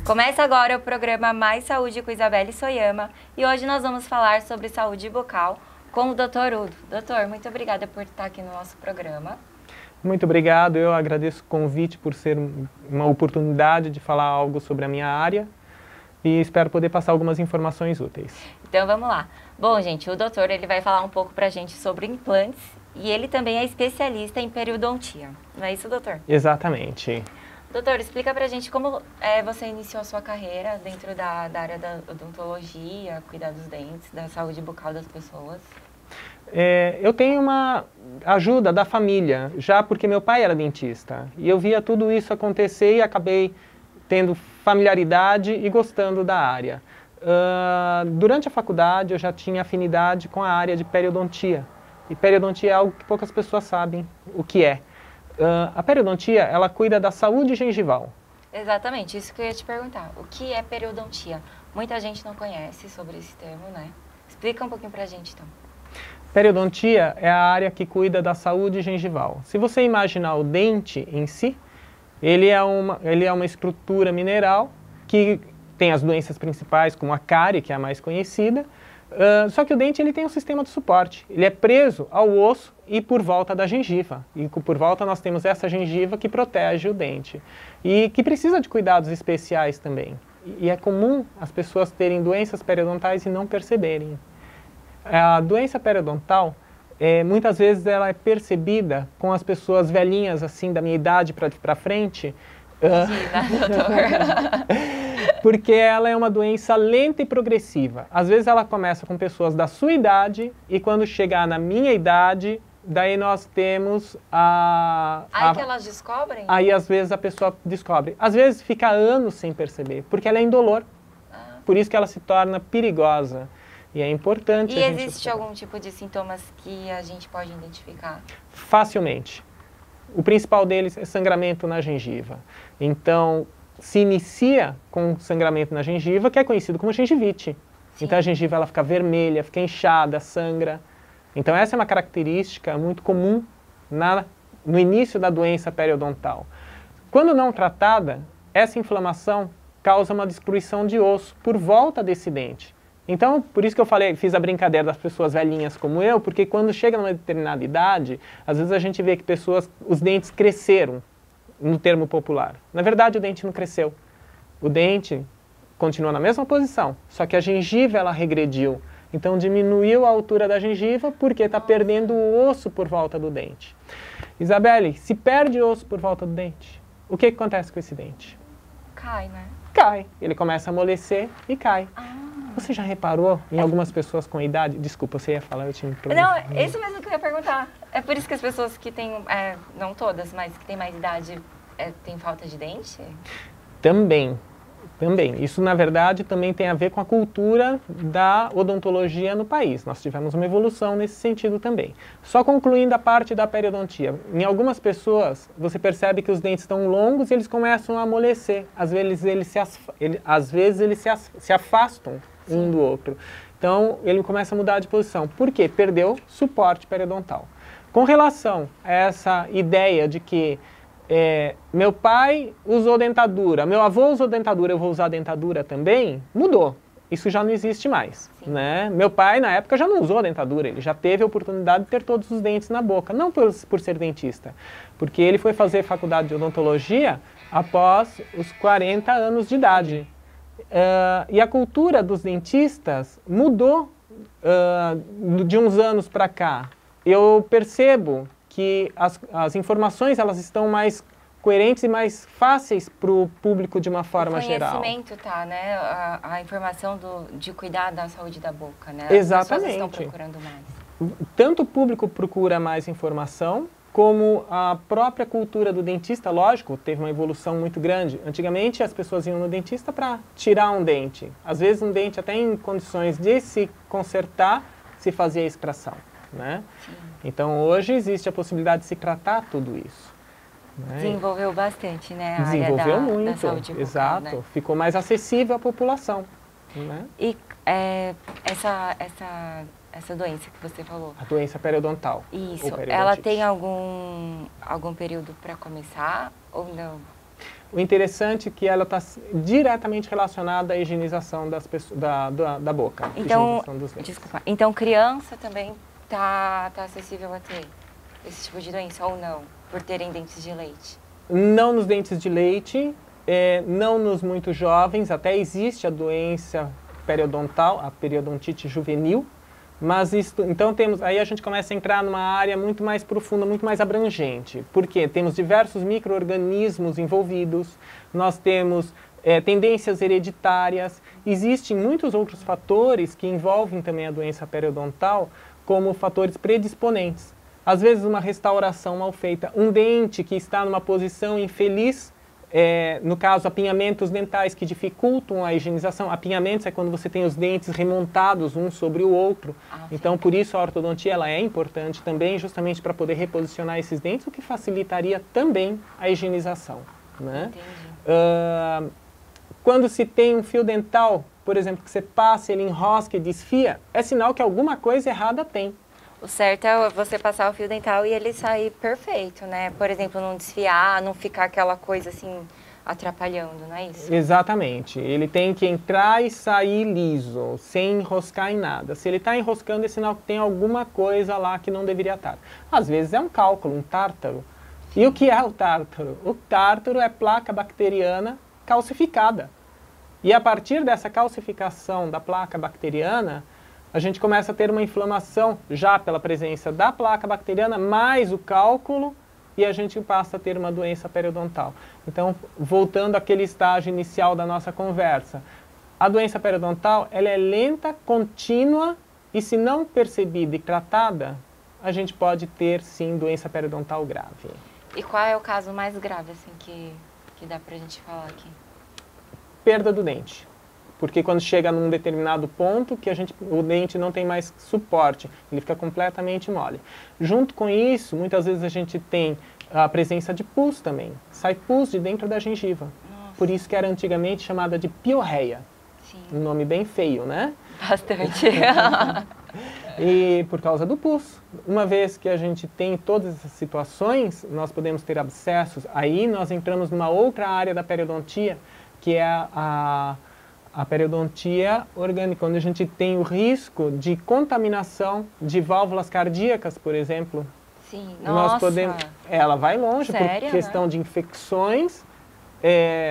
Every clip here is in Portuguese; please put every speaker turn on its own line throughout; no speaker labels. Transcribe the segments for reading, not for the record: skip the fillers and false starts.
Começa agora o programa Mais Saúde com Isabelle Soyama e hoje nós vamos falar sobre saúde bucal com o Dr. Udo. Doutor, muito obrigada por estar aqui no nosso programa.
Muito obrigado, eu agradeço o convite por ser uma oportunidade de falar algo sobre a minha área e espero poder passar algumas informações úteis.
Então vamos lá. Bom, gente, o doutor ele vai falar um pouco pra gente sobre implantes e ele também é especialista em periodontia. Não é isso, doutor?
Exatamente.
Doutor, explica pra gente como você iniciou a sua carreira dentro da área da odontologia, cuidar dos dentes, da saúde bucal das pessoas.
Eu tenho uma ajuda da família, já porque meu pai era dentista. E eu via tudo isso acontecer e acabei tendo familiaridade e gostando da área. Durante a faculdade eu já tinha afinidade com a área de periodontia. E periodontia é algo que poucas pessoas sabem o que é. A periodontia, ela cuida da saúde gengival.
Exatamente, isso que eu ia te perguntar. O que é periodontia? Muita gente não conhece sobre esse termo, né? Explica um pouquinho pra gente, então.
Periodontia é a área que cuida da saúde gengival. Se você imaginar o dente em si, ele é uma estrutura mineral que tem as doenças principais, como a cárie, que é a mais conhecida. Só que o dente ele tem um sistema de suporte. Ele é preso ao osso e por volta da gengiva. E por volta nós temos essa gengiva que protege o dente. E que precisa de cuidados especiais também. E é comum as pessoas terem doenças periodontais e não perceberem. A doença periodontal, muitas vezes ela é percebida com as pessoas velhinhas, assim, da minha idade para frente.
Imagina, doutor.
Porque ela é uma doença lenta e progressiva. Às vezes ela começa com pessoas da sua idade e quando chegar na minha idade, daí nós temos
Aí que elas descobrem?
Aí às vezes a pessoa descobre. Às vezes fica anos sem perceber, porque ela é indolor. Por isso que ela se torna perigosa. E é importante
E existe algum tipo de sintomas que a gente pode identificar? Facilmente.
O principal deles é sangramento na gengiva. Então, se inicia com sangramento na gengiva, que é conhecido como gengivite. Sim. Então a gengiva ela fica vermelha, fica inchada, sangra. Então essa é uma característica muito comum no início da doença periodontal. Quando não tratada, essa inflamação causa uma destruição de osso por volta desse dente. Então, por isso que eu fiz a brincadeira das pessoas velhinhas como eu, porque quando chega numa determinada idade, às vezes a gente vê que os dentes cresceram, no termo popular. Na verdade, o dente não cresceu. O dente continua na mesma posição, só que a gengiva ela regrediu. Então, diminuiu a altura da gengiva porque está perdendo o osso por volta do dente. Isabelle, se perde osso por volta do dente, o que acontece com esse dente?
Cai, né?
Cai. Ele começa a amolecer e cai. Você já reparou em algumas pessoas com idade? Desculpa, você ia falar, eu tinha um problema.
Não, isso mesmo que eu ia perguntar. É por isso que as pessoas que têm, não todas, mas que têm mais idade, têm falta de dente?
Também. Isso, na verdade, também tem a ver com a cultura da odontologia no país. Nós tivemos uma evolução nesse sentido também. Só concluindo a parte da periodontia. Em algumas pessoas, você percebe que os dentes estão longos e eles começam a amolecer. Às vezes eles se afastam um do outro. Então, ele começa a mudar de posição. Por quê? Perdeu suporte periodontal. Com relação a essa ideia de que meu pai usou dentadura, meu avô usou dentadura, eu vou usar dentadura também, mudou. Isso já não existe mais, né? Meu pai, na época, já não usou dentadura, ele já teve a oportunidade de ter todos os dentes na boca. Não por ser dentista, porque ele foi fazer faculdade de odontologia após os 40 anos de idade. E a cultura dos dentistas mudou de uns anos para cá. Eu percebo que as informações elas estão mais coerentes e mais fáceis para o público de uma forma geral.
O conhecimento tá, né? A informação de cuidar da saúde da boca, né?
Exatamente.
As pessoas estão procurando mais.
Tanto o público procura mais informação, como a própria cultura do dentista, lógico, teve uma evolução muito grande. Antigamente as pessoas iam no dentista para tirar um dente. Às vezes um dente até em condições de se consertar, se fazia a extração, né?
Sim.
Então hoje existe a possibilidade de se tratar tudo isso. Né?
Desenvolveu bastante, né?
Desenvolveu muito,
da saúde bucal,
exato.
Né?
Ficou mais acessível à população. Né?
E essa doença que você falou?
A doença periodontal.
Isso. Ela tem algum período para começar ou não?
O interessante é que ela está diretamente relacionada à higienização da boca.
Então, desculpa, então criança também tá acessível a ter esse tipo de doença ou não, por terem dentes de leite?
Não nos dentes de leite, não nos muito jovens, até existe a doença periodontal, a periodontite juvenil, mas então aí a gente começa a entrar numa área muito mais profunda, muito mais abrangente, porque temos diversos micro-organismos envolvidos, nós temos tendências hereditárias, existem muitos outros fatores que envolvem também a doença periodontal, como fatores predisponentes. Às vezes uma restauração mal feita, um dente que está numa posição infeliz, no caso apinhamentos dentais que dificultam a higienização. Apinhamentos é quando você tem os dentes remontados um sobre o outro. Então por isso a ortodontia ela é importante também, justamente para poder reposicionar esses dentes, o que facilitaria também a higienização, né? Quando se tem um fio dental, por exemplo, que você passa, ele enrosca e desfia, é sinal que alguma coisa errada tem.
O certo é você passar o fio dental e ele sair perfeito, né? Por exemplo, não desfiar, não ficar aquela coisa assim atrapalhando, não é isso?
Exatamente. Ele tem que entrar e sair liso, sem enroscar em nada. Se ele está enroscando, é sinal que tem alguma coisa lá que não deveria estar. Às vezes é um cálculo, um tártaro. E o que é o tártaro? O tártaro é placa bacteriana calcificada. E a partir dessa calcificação da placa bacteriana, a gente começa a ter uma inflamação já pela presença da placa bacteriana, mais o cálculo, e a gente passa a ter uma doença periodontal. Então, voltando àquele estágio inicial da nossa conversa, a doença periodontal ela é lenta, contínua, e se não percebida e tratada, a gente pode ter, sim, doença periodontal grave.
E qual é o caso mais grave assim, que dá pra gente falar aqui?
Perda do dente. Porque quando chega num determinado ponto que o dente não tem mais suporte, ele fica completamente mole. Junto com isso, muitas vezes a gente tem a presença de pus também. Sai pus de dentro da gengiva.
Nossa.
Por isso que era antigamente chamada de piorreia.
Sim.
Um nome bem feio, né?
Bastante.
E por causa do pus. Uma vez que a gente tem todas essas situações, nós podemos ter abscessos. Aí nós entramos numa outra área da periodontia, que é a periodontia orgânica, onde a gente tem o risco de contaminação de válvulas cardíacas, por exemplo.
Sim, nossa.
Ela vai longe.
Sério,
por questão de infecções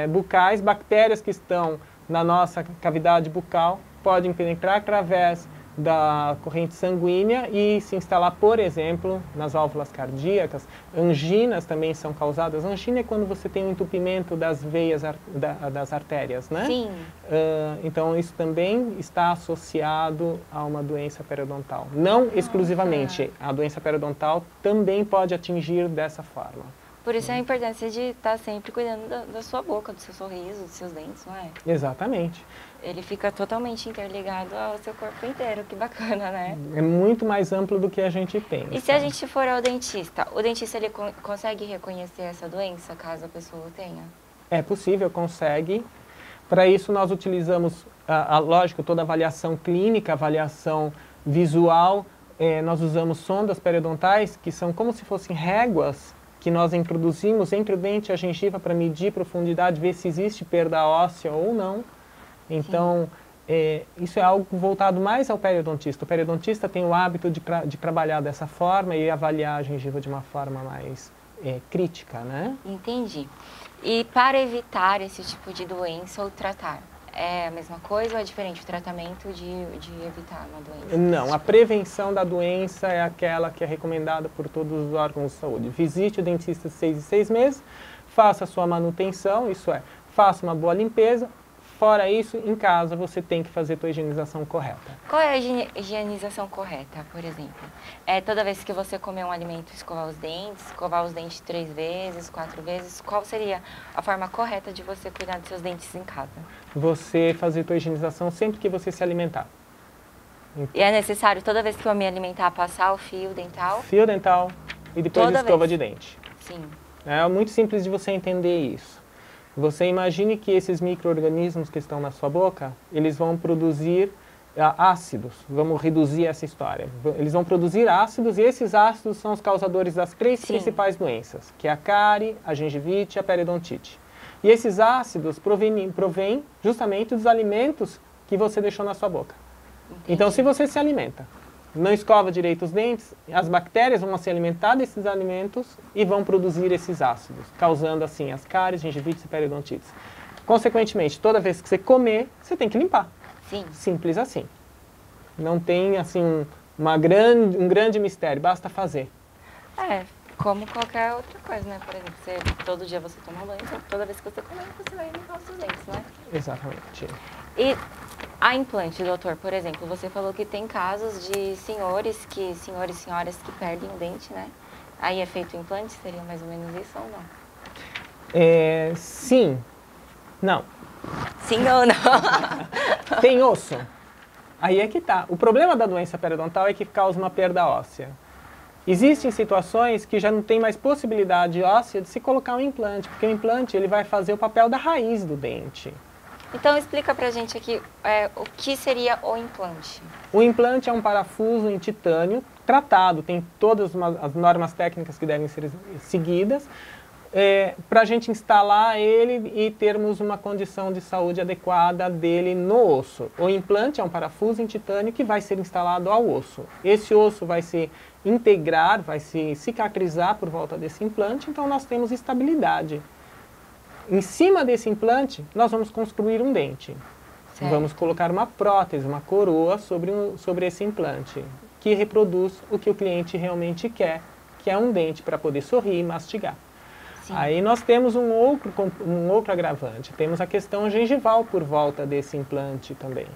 bucais, bactérias que estão na nossa cavidade bucal, podem penetrar através da corrente sanguínea e se instalar, por exemplo, nas válvulas cardíacas. Anginas também são causadas. Angina é quando você tem um entupimento das veias, das artérias, né?
Sim.
Então, isso também está associado a uma doença periodontal. Não exclusivamente. A doença periodontal também pode atingir dessa forma.
Por isso a importância de estar sempre cuidando da sua boca, do seu sorriso, dos seus dentes, não é?
Exatamente.
Ele fica totalmente interligado ao seu corpo inteiro, que bacana, né?
É muito mais amplo do que a gente pensa.
E se a gente for ao dentista, o dentista ele consegue reconhecer essa doença, caso a pessoa tenha?
É possível, consegue. Para isso nós utilizamos, lógico, toda a avaliação clínica, avaliação visual. Nós usamos sondas periodontais, que são como se fossem réguas, que nós introduzimos entre o dente e a gengiva para medir profundidade, ver se existe perda óssea ou não. Então, isso é algo voltado mais ao periodontista. O periodontista tem o hábito de trabalhar dessa forma e avaliar a gengiva de uma forma mais crítica, né?
Entendi. E para evitar esse tipo de doença ou tratar, é a mesma coisa ou é diferente o tratamento de evitar uma doença?
Não, a prevenção da doença é aquela que é recomendada por todos os órgãos de saúde. Visite o dentista de 6 em 6 meses, faça a sua manutenção, isso é, faça uma boa limpeza. Fora isso, em casa você tem que fazer a sua higienização correta.
Qual é a higienização correta, por exemplo? Toda vez que você comer um alimento, escovar os dentes 3 vezes, 4 vezes, qual seria a forma correta de você cuidar dos seus dentes em casa?
Você fazer a sua higienização sempre que você se alimentar.
E é necessário, toda vez que eu me alimentar, passar o fio dental?
Fio dental e depois
toda
escova
vez.
De dente.
Sim.
É muito simples de você entender isso. Você imagine que esses micro-organismos que estão na sua boca, eles vão produzir ácidos. Vamos reduzir essa história. Eles vão produzir ácidos e esses ácidos são os causadores das 3 principais doenças, que é a cárie, a gengivite e a periodontite. E esses ácidos provêm justamente dos alimentos que você deixou na sua boca.
Entendi.
Então, se você se alimenta, não escova direito os dentes, as bactérias vão se alimentar desses alimentos e vão produzir esses ácidos, causando assim as cáries, gengivites e periodontites. Consequentemente, toda vez que você comer, você tem que limpar.
Sim.
Simples assim. Não tem assim um grande mistério, basta fazer.
Como qualquer outra coisa, né? Por exemplo, todo dia você toma banho, então toda vez que você comer, você vai limpar os seus dentes, né?
Exatamente.
E a implante, doutor, por exemplo, você falou que tem casos de senhores e senhoras que perdem o dente, né? Aí é feito o implante, seria mais ou menos isso ou não?
Sim. Não.
Sim ou não?
Tem osso. Aí é que tá. O problema da doença periodontal é que causa uma perda óssea. Existem situações que já não tem mais possibilidade óssea de se colocar um implante, porque o implante ele vai fazer o papel da raiz do dente.
Então explica pra gente aqui o que seria o implante.
O implante é um parafuso em titânio tratado, tem todas as normas técnicas que devem ser seguidas, para a gente instalar ele e termos uma condição de saúde adequada dele no osso. O implante é um parafuso em titânio que vai ser instalado ao osso. Esse osso vai se integrar, vai se cicatrizar por volta desse implante, então nós temos estabilidade. Em cima desse implante, nós vamos construir um dente.
Certo.
Vamos colocar uma prótese, uma coroa sobre esse implante, que reproduz o que o cliente realmente quer, que é um dente para poder sorrir e mastigar. Sim. Aí nós temos um outro agravante, temos a questão gengival por volta desse implante também.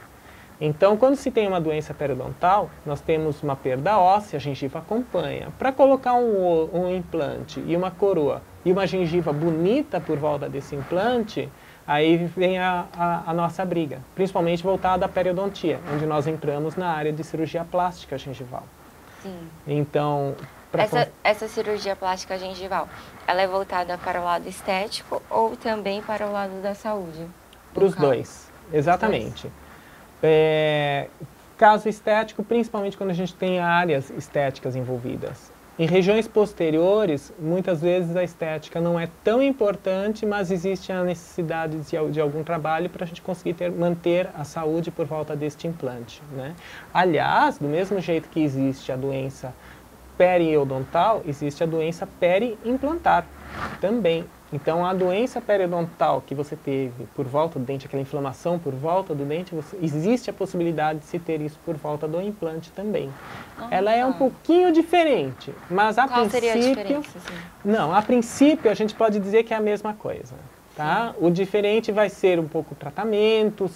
Então, quando se tem uma doença periodontal, nós temos uma perda óssea, a gengiva acompanha. Para colocar um implante e uma coroa e uma gengiva bonita por volta desse implante, aí vem a nossa briga, principalmente voltada à periodontia, onde nós entramos na área de cirurgia plástica gengival.
Sim.
Então,
essa cirurgia plástica gengival, ela é voltada para o lado estético ou também para o lado da saúde?
Para os dois, exatamente. Caso estético, principalmente quando a gente tem áreas estéticas envolvidas. Em regiões posteriores, muitas vezes a estética não é tão importante, mas existe a necessidade de algum trabalho para a gente conseguir manter a saúde por volta deste implante, né? Aliás, do mesmo jeito que existe a doença periodontal, existe a doença periimplantar também. Então, a doença periodontal que você teve por volta do dente, aquela inflamação por volta do dente, existe a possibilidade de se ter isso por volta do implante também. Ela é um pouquinho diferente, mas a princípio...
Qual seria a diferença? Assim?
Não, a princípio a gente pode dizer que é a mesma coisa. Tá? O diferente vai ser um pouco o tratamento,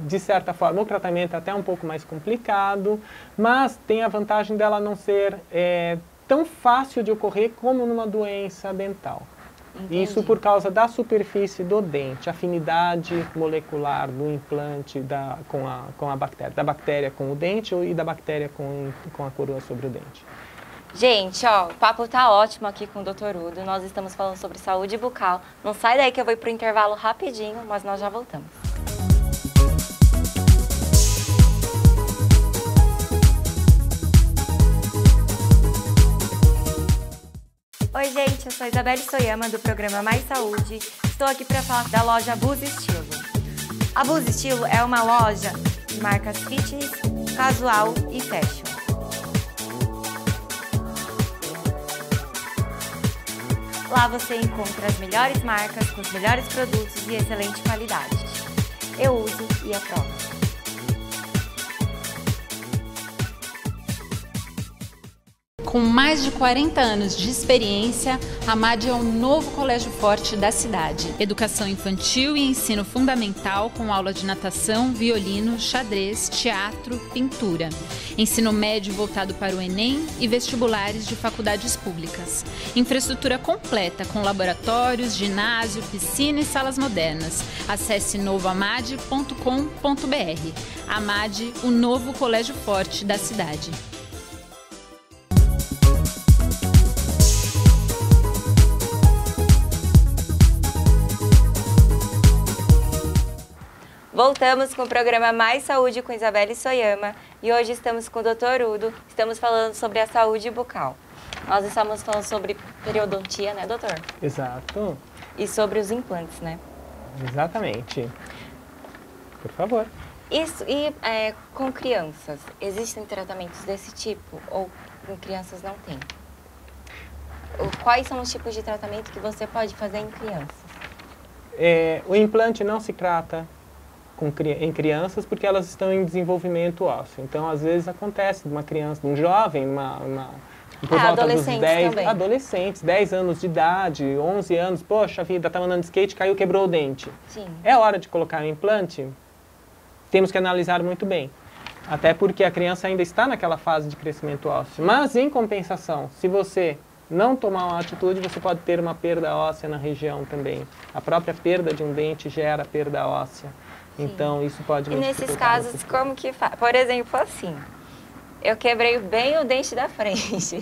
de certa forma o tratamento é até um pouco mais complicado, mas tem a vantagem dela não ser tão fácil de ocorrer como numa doença dental. Entendi. Isso por causa da superfície do dente, afinidade molecular do implante com a bactéria, da bactéria com o dente e da bactéria com a coroa sobre o dente.
Gente, ó, o papo tá ótimo aqui com o Dr. Udo, nós estamos falando sobre saúde bucal. Não sai daí que eu vou ir pro intervalo rapidinho, mas nós já voltamos. Oi, gente, eu sou a Isabelle Soyama, do programa Mais Saúde. Estou aqui para falar da loja Bus Estilo. A Bus Estilo é uma loja de marcas fitness, casual e fashion. Lá você encontra as melhores marcas, com os melhores produtos e excelente qualidade. Eu uso e aprovo.
Com mais de 40 anos de experiência, a MAD é o novo colégio forte da cidade. Educação infantil e ensino fundamental com aula de natação, violino, xadrez, teatro, pintura. Ensino médio voltado para o Enem e vestibulares de faculdades públicas. Infraestrutura completa com laboratórios, ginásio, piscina e salas modernas. Acesse novoamad.com.br. A MAD, o novo colégio forte da cidade.
Voltamos com o programa Mais Saúde com Isabelle Soyama e hoje estamos com o Dr. Udo, estamos falando sobre a saúde bucal. Nós estamos falando sobre periodontia, né, doutor?
Exato.
E sobre os implantes, né?
Exatamente. Por favor.
Isso, com crianças, existem tratamentos desse tipo ou com crianças não tem? Quais são os tipos de tratamento que você pode fazer em crianças?
O implante não se trata em crianças porque elas estão em desenvolvimento ósseo. Então, às vezes acontece de uma criança, de um jovem, por volta dos 10,
também.
Adolescentes, 10 anos de idade, 11 anos, poxa vida, tá andando de skate, caiu, quebrou o dente.
Sim.
É hora de colocar o implante? Temos que analisar muito bem. Até porque a criança ainda está naquela fase de crescimento ósseo. Mas, em compensação, se você não tomar uma atitude, você pode ter uma perda óssea na região também. A própria perda de um dente gera perda óssea. Sim. Então, isso pode...
E nesses casos, como que faz? Por exemplo, assim, eu quebrei bem o dente da frente.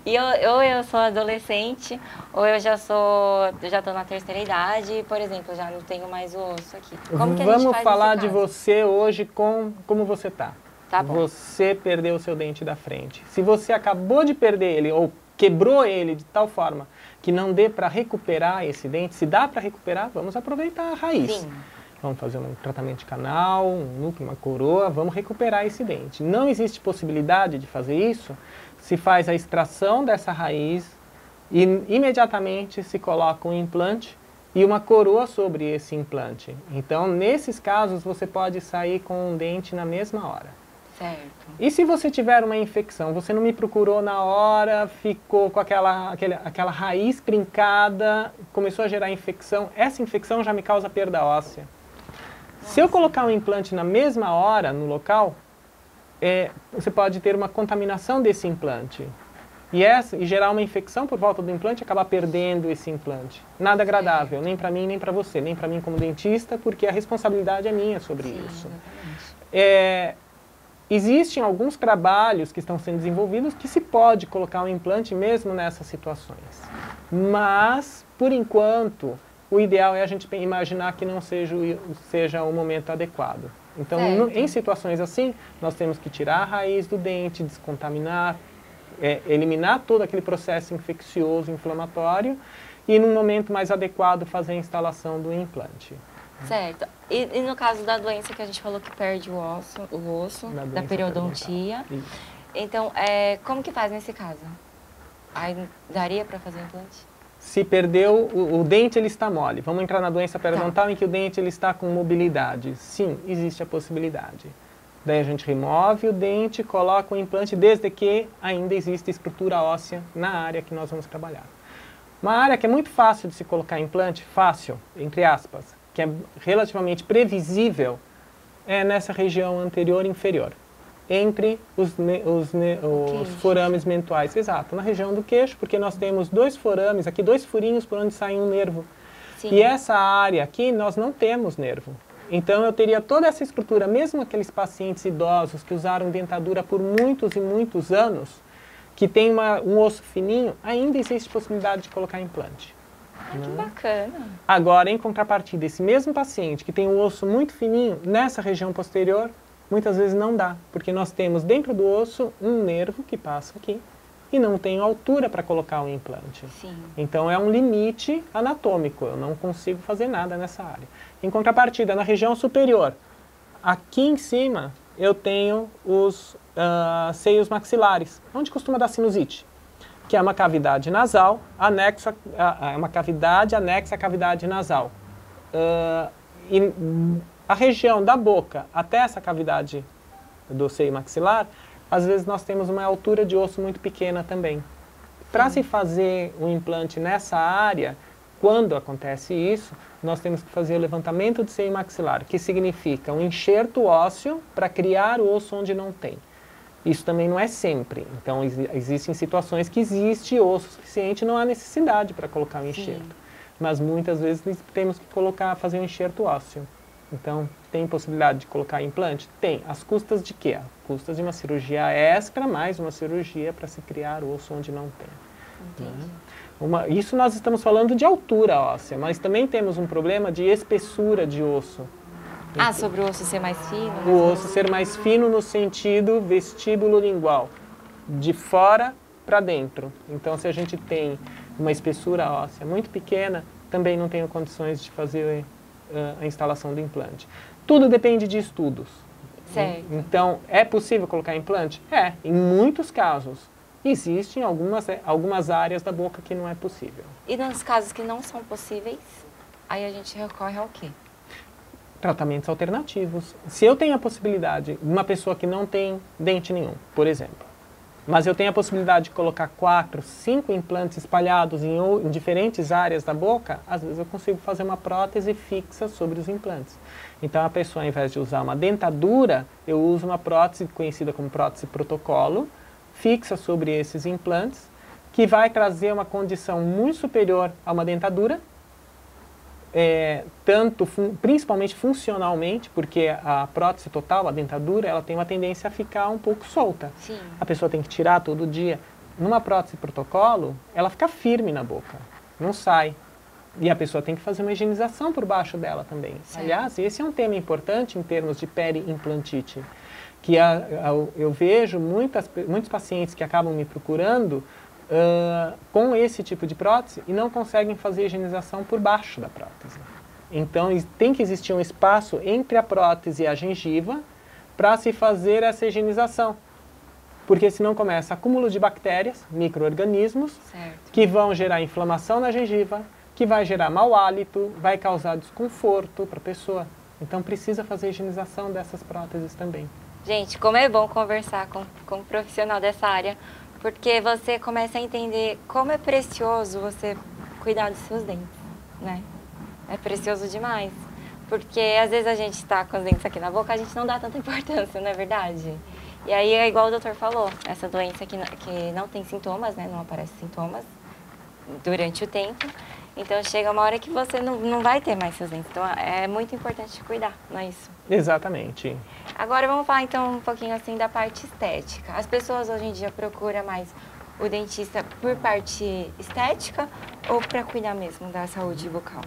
E ou eu sou adolescente, ou eu já estou na terceira idade e, por exemplo, já não tenho mais o osso aqui. Como que a gente faz? Vamos
falar de você hoje como você está.
Tá bom.
Você perdeu o seu dente da frente. Se você acabou de perder ele, ou quebrou ele de tal forma que não dê para recuperar esse dente, se dá para recuperar, vamos aproveitar a raiz.
Sim.
Vamos fazer um tratamento de canal, um núcleo, uma coroa, vamos recuperar esse dente. Não existe possibilidade de fazer isso, se faz a extração dessa raiz e imediatamente se coloca um implante e uma coroa sobre esse implante. Então, nesses casos, você pode sair com um dente na mesma hora.
Certo.
E se você tiver uma infecção, você não me procurou na hora, ficou com aquela raiz trincada, começou a gerar infecção, essa infecção já me causa perda óssea. Nossa. Se eu colocar um implante na mesma hora, no local, você pode ter uma contaminação desse implante. E gerar uma infecção por volta do implante e acabar perdendo esse implante. Nada agradável, nem para mim, nem para você, nem para mim como dentista, porque a responsabilidade é minha sobre isso. Exatamente. Existem alguns trabalhos que estão sendo desenvolvidos que se pode colocar um implante mesmo nessas situações. Mas, por enquanto, o ideal é a gente imaginar que não seja o momento adequado. Então, em situações assim, nós temos que tirar a raiz do dente, descontaminar, eliminar todo aquele processo infeccioso, inflamatório, e num momento mais adequado fazer a instalação do implante.
Certo. E no caso da doença que a gente falou que perde o osso da periodontia, então, como que faz nesse caso? Aí daria para fazer implante?
Se perdeu, o dente ele está mole. Vamos entrar na doença periodontal em que o dente ele está com mobilidade. Sim, existe a possibilidade. Daí a gente remove o dente, coloca o implante, desde que ainda exista estrutura óssea na área que nós vamos trabalhar. Uma área que é muito fácil de se colocar implante, fácil, entre aspas, que é relativamente previsível, é nessa região anterior e inferior, entre os forames mentuais. Exato, na região do queixo, porque nós temos dois forames, aqui dois furinhos por onde sai um nervo. Sim. E essa área aqui nós não temos nervo. Então eu teria toda essa estrutura, mesmo aqueles pacientes idosos que usaram dentadura por muitos e muitos anos, que tem um osso fininho, ainda existe possibilidade de colocar implante.
Que bacana.
Agora, em contrapartida, esse mesmo paciente que tem um osso muito fininho, nessa região posterior, muitas vezes não dá, porque nós temos dentro do osso um nervo que passa aqui e não tem altura para colocar o implante.
Sim.
Então é um limite anatômico, eu não consigo fazer nada nessa área. Em contrapartida, na região superior, aqui em cima, eu tenho os seios maxilares, onde costuma dar sinusite, que é uma cavidade nasal uma cavidade anexa à cavidade nasal. E a região da boca até essa cavidade do seio maxilar, às vezes nós temos uma altura de osso muito pequena também. Para se fazer um implante nessa área, quando acontece isso, nós temos que fazer o levantamento de seio maxilar, que significa um enxerto ósseo para criar o osso onde não tem. Isso também não é sempre. Então, existem situações que existe osso suficiente e não há necessidade para colocar um enxerto. Sim. Mas muitas vezes temos que fazer um enxerto ósseo. Então, tem possibilidade de colocar implante? Tem. As custas de quê? Custas de uma cirurgia extra, mais uma cirurgia para se criar osso onde não tem. Né? Isso nós estamos falando de altura óssea, mas também temos um problema de espessura de osso.
Sobre o osso ser mais fino?
O osso ser mais fino no sentido vestíbulo lingual, de fora para dentro. Então, se a gente tem uma espessura óssea muito pequena, também não tenho condições de fazer a instalação do implante. Tudo depende de estudos.
Certo.
Então, é possível colocar implante? É, em muitos casos. Existem algumas áreas da boca que não é possível.
E nos casos que não são possíveis, aí a gente recorre ao quê?
Tratamentos alternativos. Se eu tenho a possibilidade, uma pessoa que não tem dente nenhum, por exemplo, mas eu tenho a possibilidade de colocar 4, 5 implantes espalhados em diferentes áreas da boca, às vezes eu consigo fazer uma prótese fixa sobre os implantes. Então a pessoa, ao invés de usar uma dentadura, eu uso uma prótese conhecida como prótese protocolo, fixa sobre esses implantes, que vai trazer uma condição muito superior a uma dentadura, principalmente funcionalmente, porque a prótese total, a dentadura, ela tem uma tendência a ficar um pouco solta.
Sim.
A pessoa tem que tirar todo dia. Numa prótese protocolo, ela fica firme na boca, não sai. E a pessoa tem que fazer uma higienização por baixo dela também.
Certo.
Aliás, esse é um tema importante em termos de peri-implantite, que eu vejo muitos pacientes que acabam me procurando com esse tipo de prótese e não conseguem fazer higienização por baixo da prótese. Então, tem que existir um espaço entre a prótese e a gengiva para se fazer essa higienização. Porque senão começa acúmulo de bactérias, micro-organismos, que vão gerar inflamação na gengiva, que vai gerar mau hálito, vai causar desconforto para a pessoa. Então, precisa fazer higienização dessas próteses também.
Gente, como é bom conversar com um profissional dessa área, porque você começa a entender como é precioso você cuidar dos seus dentes, né? É precioso demais. Porque às vezes a gente está com os dentes aqui na boca, a gente não dá tanta importância, não é verdade? E aí é igual o doutor falou, essa doença que não tem sintomas, né? Não aparece sintomas durante o tempo. Então chega uma hora que você não vai ter mais seus dentes. Então é muito importante cuidar, não é isso?
Exatamente.
Agora vamos falar então um pouquinho assim da parte estética. As pessoas hoje em dia procuram mais o dentista por parte estética ou para cuidar mesmo da saúde bucal?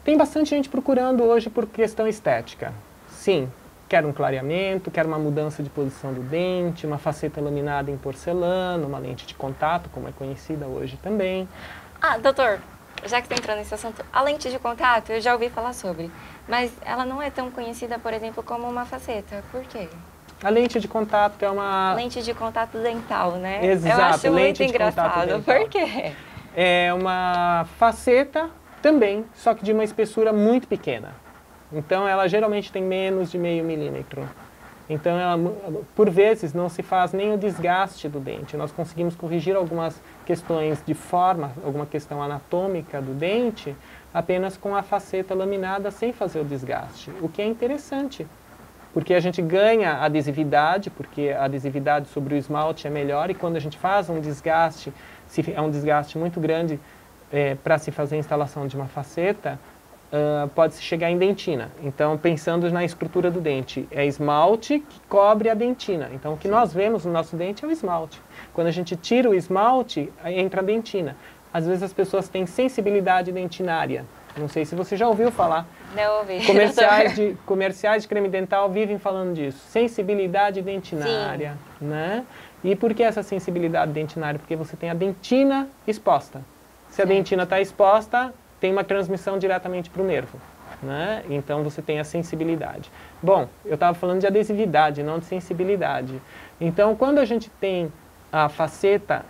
Tem bastante gente procurando hoje por questão estética. Sim, quer um clareamento, quer uma mudança de posição do dente, uma faceta laminada em porcelana, uma lente de contato, como é conhecida hoje também.
Ah, doutor, já que está entrando nesse assunto, a lente de contato eu já ouvi falar sobre, mas ela não é tão conhecida, por exemplo, como uma faceta. Por quê?
A lente de contato é uma...
Lente de contato dental, né?
Exato,
eu acho
lente
muito
de contato
engraçado.
dental.
Por quê?
É uma faceta também, só que de uma espessura muito pequena. Então, ela geralmente tem menos de 0,5 milímetro. Então, por vezes, não se faz nem o desgaste do dente. Nós conseguimos corrigir algumas questões de forma, alguma questão anatômica do dente, apenas com a faceta laminada, sem fazer o desgaste. O que é interessante, porque a gente ganha adesividade, porque a adesividade sobre o esmalte é melhor, e quando a gente faz um desgaste, se é um desgaste muito grande para se fazer a instalação de uma faceta, pode-se chegar em dentina. Então, pensando na estrutura do dente, é esmalte que cobre a dentina. Então, o que nós vemos no nosso dente é o esmalte. Quando a gente tira o esmalte, entra a dentina. Às vezes as pessoas têm sensibilidade dentinária. Não sei se você já ouviu falar.
Não ouvi.
Comerciais de creme dental vivem falando disso. Sensibilidade dentinária. Né? E por que essa sensibilidade dentinária? Porque você tem a dentina exposta. Se a dentina está exposta, tem uma transmissão diretamente para o nervo, né? Então você tem a sensibilidade. Bom, eu estava falando de adesividade, não de sensibilidade. Então, quando a gente tem a faceta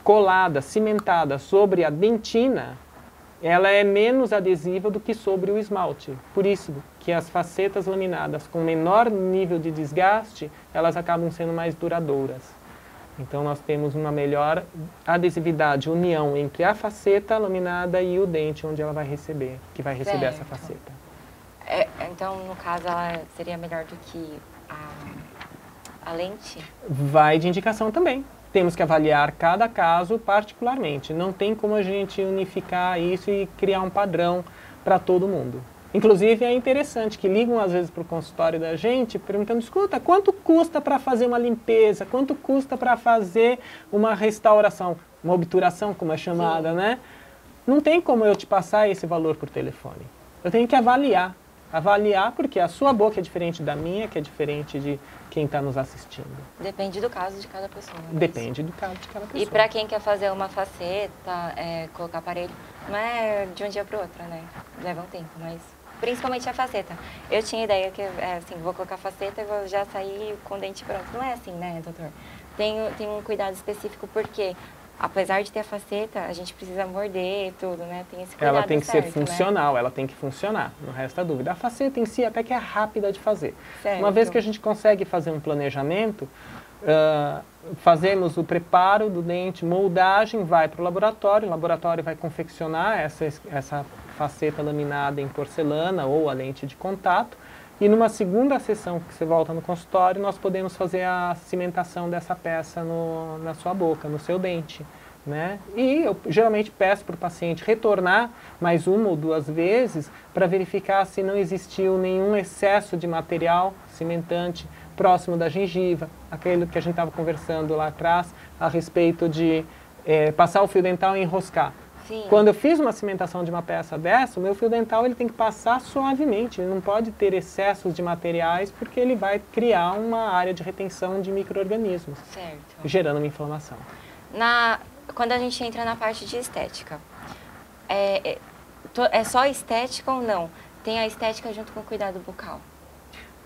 colada, cimentada sobre a dentina, ela é menos adesiva do que sobre o esmalte. Por isso que as facetas laminadas com menor nível de desgaste, elas acabam sendo mais duradouras. Então, nós temos uma melhor adesividade, união entre a faceta laminada e o dente onde ela vai receber, que vai receber essa faceta.
Então, no caso, ela seria melhor do que a lente?
Vai de indicação também. Temos que avaliar cada caso particularmente. Não tem como a gente unificar isso e criar um padrão para todo mundo. Inclusive, é interessante que ligam às vezes para o consultório da gente perguntando, escuta, quanto custa para fazer uma limpeza? Quanto custa para fazer uma restauração? Uma obturação, como é chamada, né? Não tem como eu te passar esse valor por telefone. Eu tenho que avaliar. avaliar, porque a sua boca é diferente da minha, que é diferente de quem está nos assistindo.
Depende do caso de cada pessoa.
Depende do caso de cada pessoa.
E para quem quer fazer uma faceta, colocar aparelho, não é de um dia para o outro, né? Leva um tempo, mas principalmente a faceta. Eu tinha ideia que, assim, vou colocar faceta e vou já sair com o dente pronto. Não é assim, né, doutor? Tem um cuidado específico porque, apesar de ter a faceta, a gente precisa morder tudo, né? Tem esse cuidado.
Ela tem que
certo,
ser funcional,
né?
ela tem que funcionar, não resta dúvida. A faceta em si até que é rápida de fazer.
Certo.
Uma vez que a gente consegue fazer um planejamento, fazemos o preparo do dente, moldagem, vai para o laboratório vai confeccionar essa faceta laminada em porcelana ou a lente de contato, e numa segunda sessão que você volta no consultório, nós podemos fazer a cimentação dessa peça na sua boca, no seu dente, né? E eu geralmente peço para o paciente retornar mais uma ou duas vezes para verificar se não existiu nenhum excesso de material cimentante próximo da gengiva, aquele que a gente estava conversando lá atrás a respeito de passar o fio dental e enroscar.
Sim.
Quando eu fiz uma cimentação de uma peça dessa, o meu fio dental ele tem que passar suavemente, ele não pode ter excessos de materiais porque ele vai criar uma área de retenção de micro-organismos,
Certo.
gerando uma inflamação.
Quando a gente entra na parte de estética, é só estética ou não? Tem a estética junto com o cuidado bucal?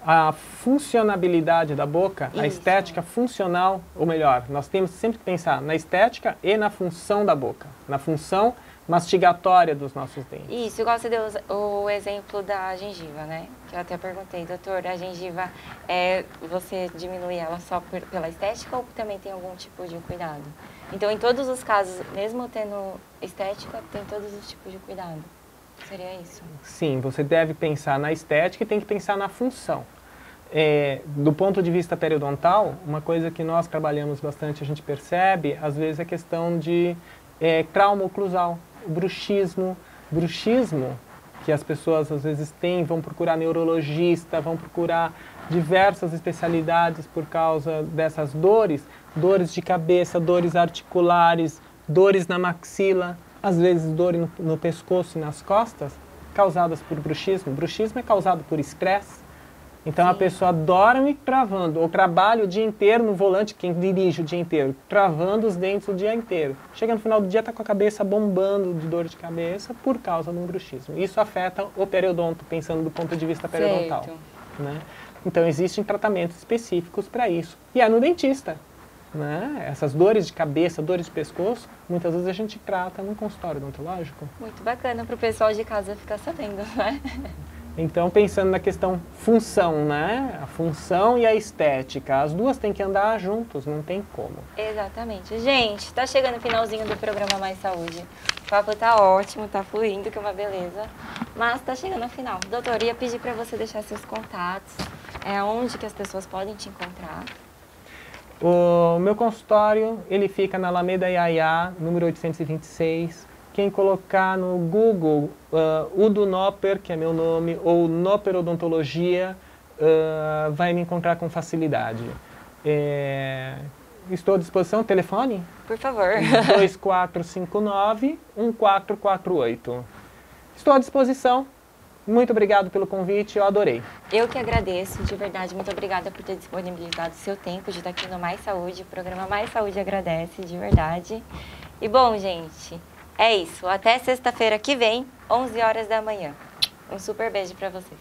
A funcionabilidade da boca,
Isso.
a estética funcional, ou melhor, nós temos sempre que pensar na estética e na função da boca, na função mastigatória dos nossos dentes.
Isso, igual você deu o exemplo da gengiva, né? Que eu até perguntei, doutor, a gengiva, você diminui ela só pela estética ou também tem algum tipo de cuidado? Então, em todos os casos, mesmo tendo estética, tem todos os tipos de cuidado. Seria isso?
Sim, você deve pensar na estética e tem que pensar na função. Do ponto de vista periodontal, uma coisa que nós trabalhamos bastante, a gente percebe, às vezes, é a questão de trauma oclusal, bruxismo, que as pessoas às vezes têm, vão procurar neurologista, vão procurar diversas especialidades por causa dessas dores de cabeça, dores articulares, dores na maxila, às vezes dor no pescoço e nas costas, causadas por bruxismo. Bruxismo é causado por estresse. Então a pessoa dorme travando, ou trabalha o dia inteiro no volante, quem dirige o dia inteiro, travando os dentes o dia inteiro. Chega no final do dia, está com a cabeça bombando de dor de cabeça por causa de um bruxismo. Isso afeta o periodonto, pensando do ponto de vista periodontal. Né? Então existem tratamentos específicos para isso. E é no dentista. Né? Essas dores de cabeça, dores de pescoço, muitas vezes a gente trata num consultório odontológico.
Muito bacana para o pessoal de casa ficar sabendo, né?
Então, pensando na questão função, né? A função e a estética, as duas têm que andar juntos, não tem como.
Exatamente. Gente, está chegando o finalzinho do programa Mais Saúde. O papo tá ótimo, tá fluindo, que é uma beleza. Mas está chegando ao final. Doutor, ia pedir para você deixar seus contatos, onde que as pessoas podem te encontrar.
O meu consultório, ele fica na Alameda Iaiá, número 826. Quem colocar no Google Udo Noper, que é meu nome, ou Noper Odontologia, vai me encontrar com facilidade. Estou à disposição, telefone?
Por favor.
2459-1448. Estou à disposição. Muito obrigado pelo convite, eu adorei.
Eu que agradeço, de verdade, muito obrigada por ter disponibilizado o seu tempo de estar aqui no Mais Saúde. O programa Mais Saúde agradece, de verdade. E bom, gente, é isso. Até sexta-feira que vem, 11 horas da manhã. Um super beijo para vocês.